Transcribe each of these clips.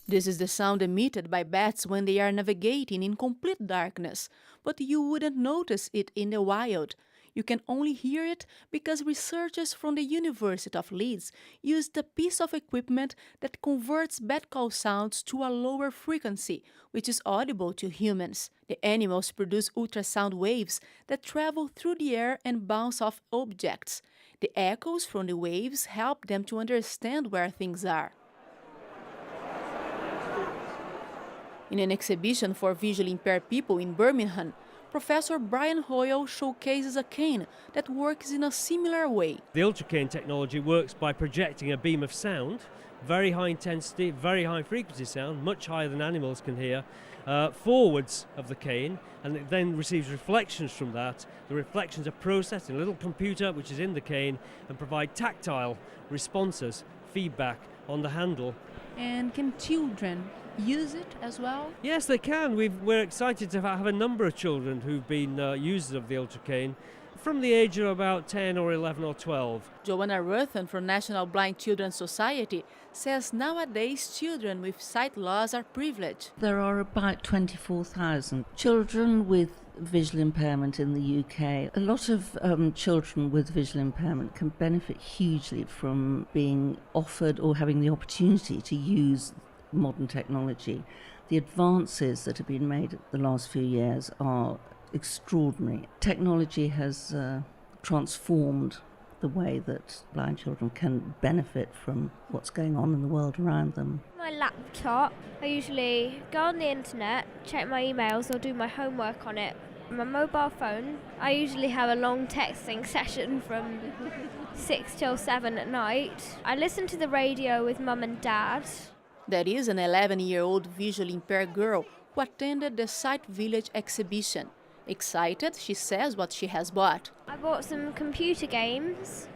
This is the sound emitted by bats when they are navigating in complete darkness, but you wouldn't notice it in the wild. You can only hear it because researchers from the University of Leeds used a piece of equipment that converts bat call sounds to a lower frequency, which is audible to humans. The animals produce ultrasound waves that travel through the air and bounce off objects. The echoes from the waves help them to understand where things are. In an exhibition for visually impaired people in Birmingham, Professor Brian Hoyle showcases a cane that works in a similar way. The ultracane technology works by projecting a beam of sound, very high intensity, very high frequency sound, much higher than animals can hear, forwards of the cane, and it then receives reflections from that. The reflections are processed in a little computer which is in the cane and provide tactile responses, feedback on the handle. And can children use it as well? Yes, they can. We're excited to have a number of children who've been users of the ultracane from the age of about 10 or 11 or 12. Joanna Ruthan from National Blind Children's Society says nowadays children with sight loss are privileged. There are about 24,000 children with visual impairment in the UK. A lot of children with visual impairment can benefit hugely from being offered or having the opportunity to use modern technology. The advances that have been made the last few years are extraordinary. Technology has transformed the way that blind children can benefit from what's going on in the world around them. My laptop, I usually go on the internet, check my emails or do my homework on it. My mobile phone, I usually have a long texting session from 6 till 7 at night. I listen to the radio with mum and dad. That is an 11-year-old visually impaired girl who attended the Sight Village exhibition. Excited, she says what she has bought. I bought some computer games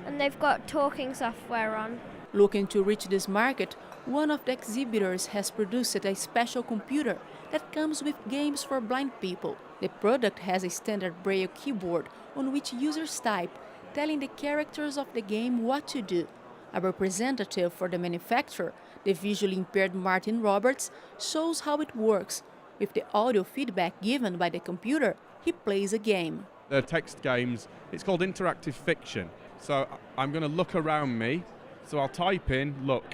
and they've got talking software on. Looking to reach this market, one of the exhibitors has produced a special computer that comes with games for blind people. The product has a standard Braille keyboard on which users type, telling the characters of the game what to do. A representative for the manufacturer, the visually impaired Martin Roberts, shows how it works. With the audio feedback given by the computer, he plays a game. They're text games. It's called interactive fiction. So I'm going to look around me. So I'll type in look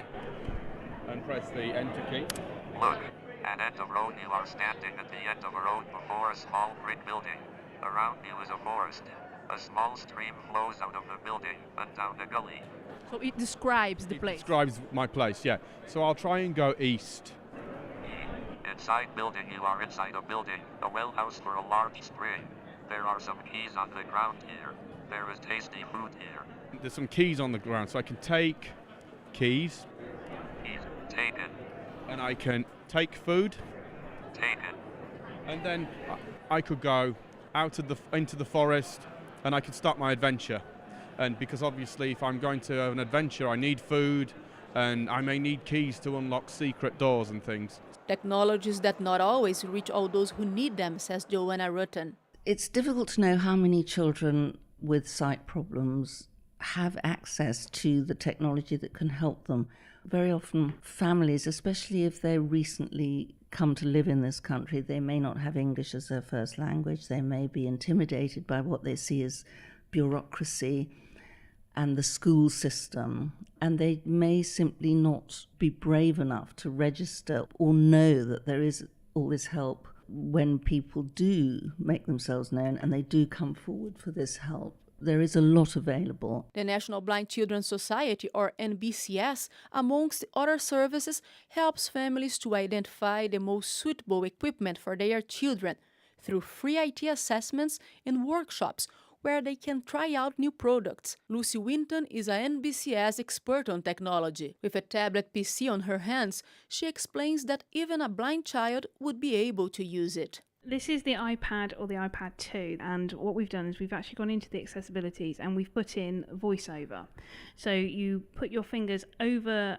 and press the enter key. Look, at end of road you are standing at the end of a road before a small brick building. Around you is a forest. A small stream flows out of the building and down the gully. So it describes the place. It describes my place, yeah. So I'll try and go east. Inside building you are inside a building, a well house for a large spring. There are some keys on the ground here. There is tasty food here. There's some keys on the ground, so I can take keys. Keys taken. And I can take food. Taken. And then I could go out of into the forest and I could start my adventure. And because obviously if I'm going to have an adventure, I need food and I may need keys to unlock secret doors and things. Technologies that not always reach all those who need them, says Joanna Ruttan. It's difficult to know how many children with sight problems have access to the technology that can help them. Very often families, especially if they recently come to live in this country, they may not have English as their first language. They may be intimidated by what they see as bureaucracy and the school system, and they may simply not be brave enough to register or know that there is all this help. When people do make themselves known and they do come forward for this help, there is a lot available. The National Blind Children's Society, or NBCS, amongst other services, helps families to identify the most suitable equipment for their children through free IT assessments and workshops where they can try out new products. Lucy Winton is a NBCS expert on technology. With a tablet PC on her hands, she explains that even a blind child would be able to use it. This is the iPad or the iPad 2, and what we've done is we've actually gone into the accessibilities and we've put in voiceover. So you put your fingers over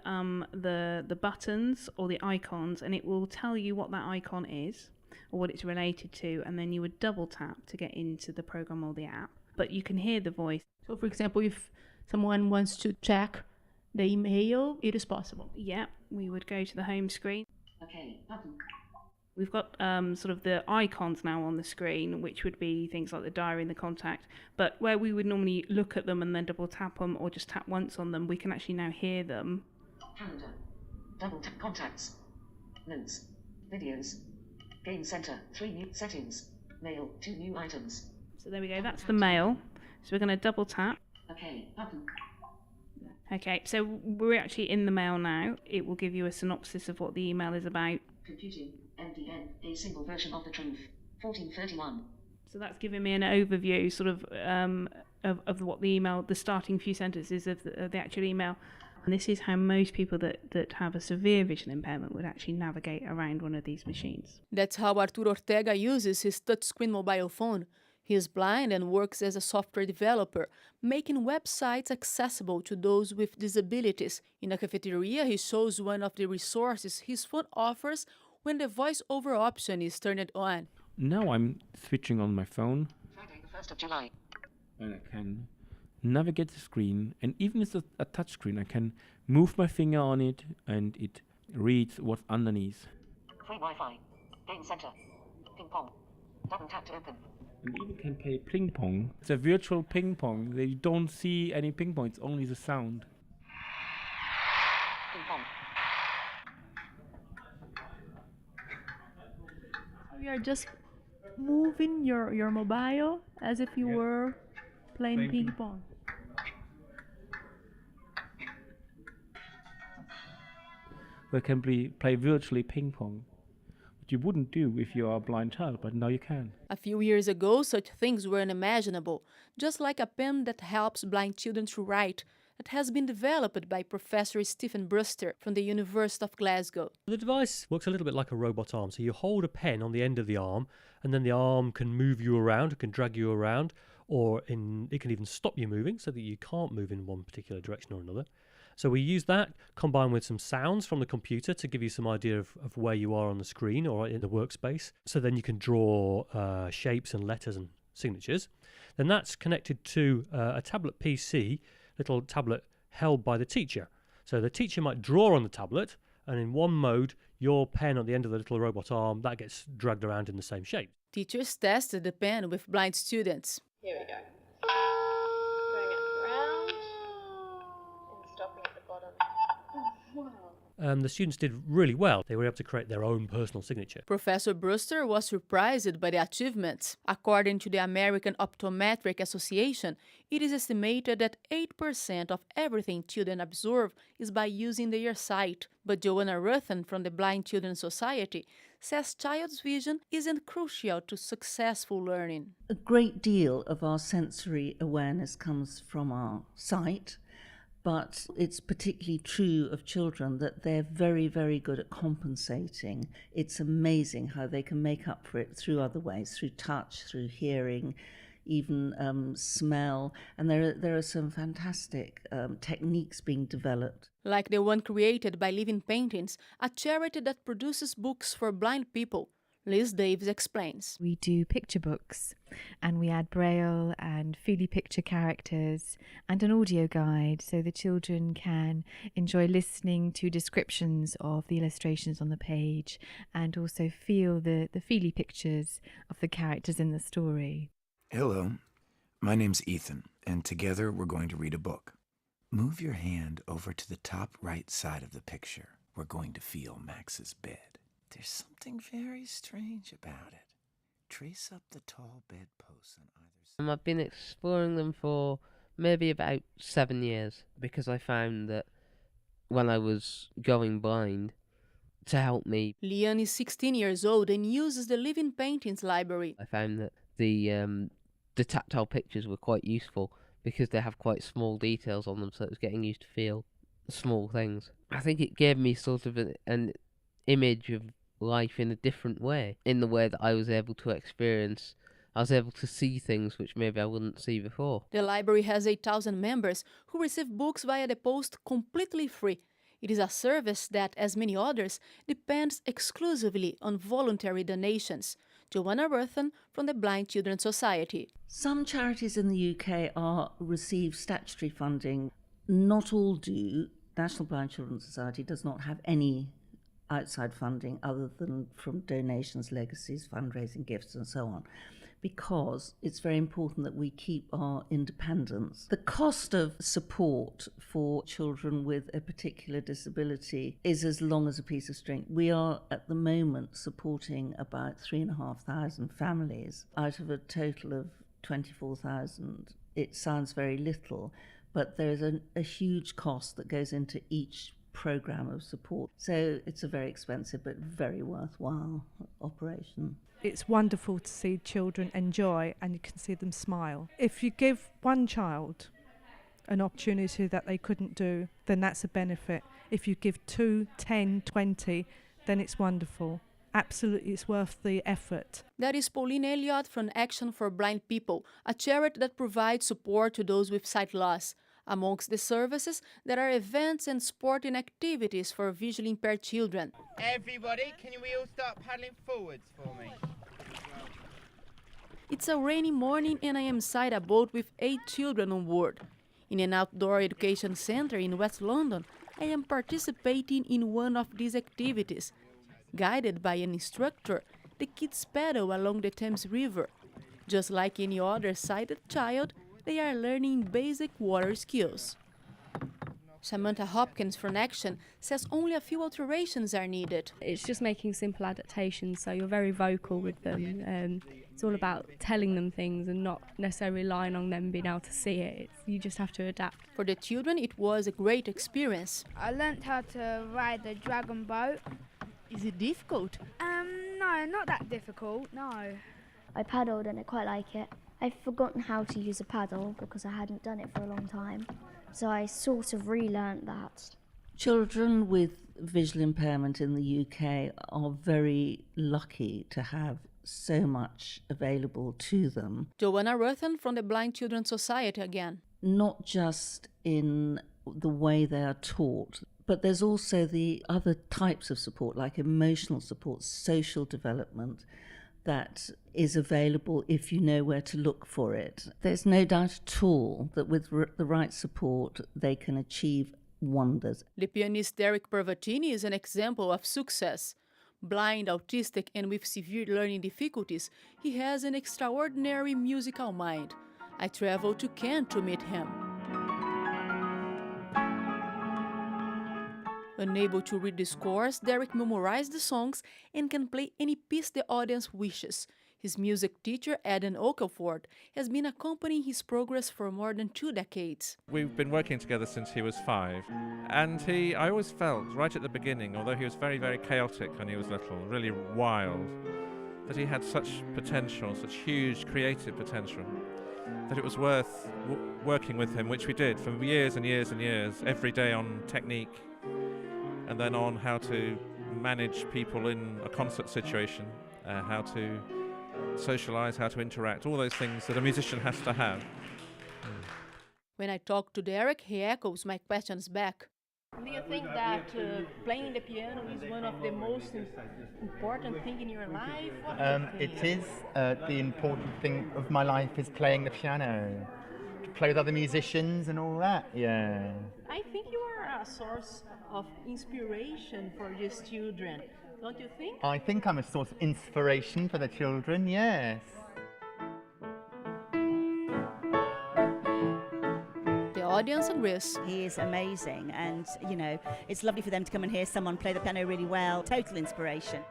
the buttons or the icons and it will tell you what that icon is or what it's related to, and then you would double tap to get into the program or the app. But you can hear the voice. So for example, if someone wants to check the email, it is possible. Yeah, we would go to the home screen. Okay, button. We've got sort of the icons now on the screen, which would be things like the diary and the contact. But where we would normally look at them and then double tap them or just tap once on them, we can actually now hear them. Calendar. Double tap contacts. Notes. Videos. Game center. 3 new settings. Mail. 2 new items. So there we go, that's the mail. So we're going to double tap. Okay, button. Okay, so we're actually in the mail now. It will give you a synopsis of what the email is about. Computing. MDN. A single version of the truth. 1431. So that's giving me an overview, sort of what the email, the starting few sentences of the actual email. And this is how most people that have a severe vision impairment would actually navigate around one of these machines. That's how Artur Ortega uses his touchscreen mobile phone. He is blind and works as a software developer, making websites accessible to those with disabilities. In a cafeteria, he shows one of the resources his phone offers when the voice-over option is turned on. Now I'm switching on my phone. Friday the 1st of July. And I can navigate the screen, and even if it's a touch screen, I can move my finger on it and it reads what's underneath. Free Wi-Fi. Game center. Ping pong. Double tap to open. And even can play ping pong. It's a virtual ping pong. You don't see any ping pong, it's only the sound. Ping pong. You are just moving your mobile as if you were playing ping pong. We can play virtually ping pong, which you wouldn't do if you are a blind child, but now you can. A few years ago, such things were unimaginable, just like a pen that helps blind children to write, that has been developed by Professor Stephen Brewster from the University of Glasgow. The device works a little bit like a robot arm. So you hold a pen on the end of the arm, and then the arm can move you around, it can drag you around, or it can even stop you moving so that you can't move in one particular direction or another. So we use that combined with some sounds from the computer to give you some idea of where you are on the screen or in the workspace. So then you can draw shapes and letters and signatures. Then that's connected to a tablet PC, little tablet held by the teacher. So the teacher might draw on the tablet, and in one mode, your pen at the end of the little robot arm, that gets dragged around in the same shape. Teachers tested the pen with blind students. Here we go. Going up around and stopping at the bottom. Oh, wow. The students did really well. They were able to create their own personal signature. Professor Brewster was surprised by the achievements. According to the American Optometric Association, it is estimated that 8% of everything children absorb is by using their sight. But Joanna Ruthan from the Blind Children's Society says child's vision isn't crucial to successful learning. A great deal of our sensory awareness comes from our sight, but it's particularly true of children that they're very, very good at compensating. It's amazing how they can make up for it through other ways, through touch, through hearing, even smell. And there are some fantastic techniques being developed. Like the one created by Living Paintings, a charity that produces books for blind people. Liz Davis explains. We do picture books, and we add braille and Feely picture characters and an audio guide so the children can enjoy listening to descriptions of the illustrations on the page and also feel the Feely pictures of the characters in the story. Hello, my name's Ethan, and together we're going to read a book. Move your hand over to the top right side of the picture. We're going to feel Max's bed. There's something very strange about it. Trace up the tall bedposts on either side. I've been exploring them for maybe about 7 years because I found that when I was going blind, to help me. Leon is 16 years old and uses the Living Paintings library. I found that the tactile pictures were quite useful because they have quite small details on them, so it was getting used to feel small things. I think it gave me sort of an image of life in a different way, in the way that I was able to experience. I was able to see things which maybe I wouldn't see before. The library has 8,000 members who receive books via the post completely free. It is a service that, as many others, depends exclusively on voluntary donations. Joanna Ruthan from the Blind Children's Society. Some charities in the UK receive statutory funding. Not all do. National Blind Children's Society does not have any outside funding other than from donations, legacies, fundraising, gifts and so on, because it's very important that we keep our independence. The cost of support for children with a particular disability is as long as a piece of string. We are at the moment supporting about 3,500 families out of a total of 24,000. It sounds very little, but there's a huge cost that goes into each program of support. So it's a very expensive but very worthwhile operation. It's wonderful to see children enjoy and you can see them smile. If you give one child an opportunity that they couldn't do, then that's a benefit. If you give 2, 10, 20, then it's wonderful. Absolutely, it's worth the effort. That is Pauline Elliott from Action for Blind People, a charity that provides support to those with sight loss. Amongst the services, there are events and sporting activities for visually impaired children. Everybody, can we all start paddling forwards for me? It's a rainy morning and I am inside a boat with 8 children on board. In an outdoor education center in West London, I am participating in one of these activities. Guided by an instructor, the kids paddle along the Thames River. Just like any other sighted child, they are learning basic water skills. Samantha Hopkins from Action says only a few alterations are needed. It's just making simple adaptations, so you're very vocal with them. It's all about telling them things and not necessarily relying on them being able to see it. You just have to adapt. For the children, it was a great experience. I learnt how to ride the dragon boat. Is it difficult? No, not that difficult, no. I paddled and I quite like it. I've forgotten how to use a paddle because I hadn't done it for a long time. So I sort of relearnt that. Children with visual impairment in the UK are very lucky to have so much available to them. Joanna Ruthan from the Blind Children's Society again. Not just in the way they are taught, but there's also the other types of support, like emotional support, social development, that is available if you know where to look for it. There's no doubt at all that with the right support, they can achieve wonders. The pianist Derek Pervatini is an example of success. Blind, autistic, and with severe learning difficulties, he has an extraordinary musical mind. I traveled to Kent to meet him. Unable to read the scores, Derek memorized the songs and can play any piece the audience wishes. His music teacher, Adam Ockelford, has been accompanying his progress for more than 2 decades. We've been working together since he was 5, and I always felt, right at the beginning, although he was very, very chaotic when he was little, really wild, that he had such potential, such huge creative potential, that it was worth working with him, which we did for years and years and years, every day on technique, and then on how to manage people in a concert situation, how to socialise, how to interact, all those things that a musician has to have. When I talk to Derek, he echoes my questions back. Do you think that playing the piano is one of the most important things in your life? It is. The important thing of my life is playing the piano. To play with other musicians and all that, yeah. I think you are a source of inspiration for these children, don't you think? I think I'm a source of inspiration for the children, yes. The audience agrees. He is amazing, and it's lovely for them to come and hear someone play the piano really well. Total inspiration.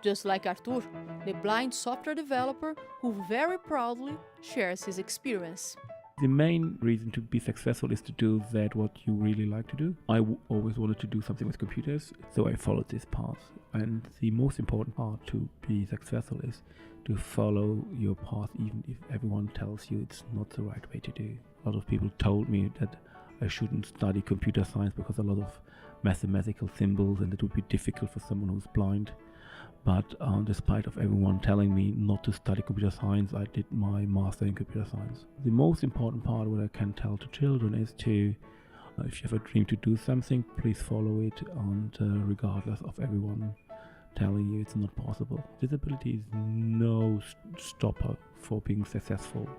Just like Artur, the blind software developer who very proudly shares his experience. The main reason to be successful is to do that what you really like to do. I always wanted to do something with computers, so I followed this path. And the most important part to be successful is to follow your path, even if everyone tells you it's not the right way to do. A lot of people told me that I shouldn't study computer science because a lot of mathematical symbols and it would be difficult for someone who's blind. But despite of everyone telling me not to study computer science, I did my master in computer science. The most important part what I can tell to children is to, if you have a dream to do something, please follow it, and regardless of everyone telling you it's not possible. Disability is no stopper for being successful.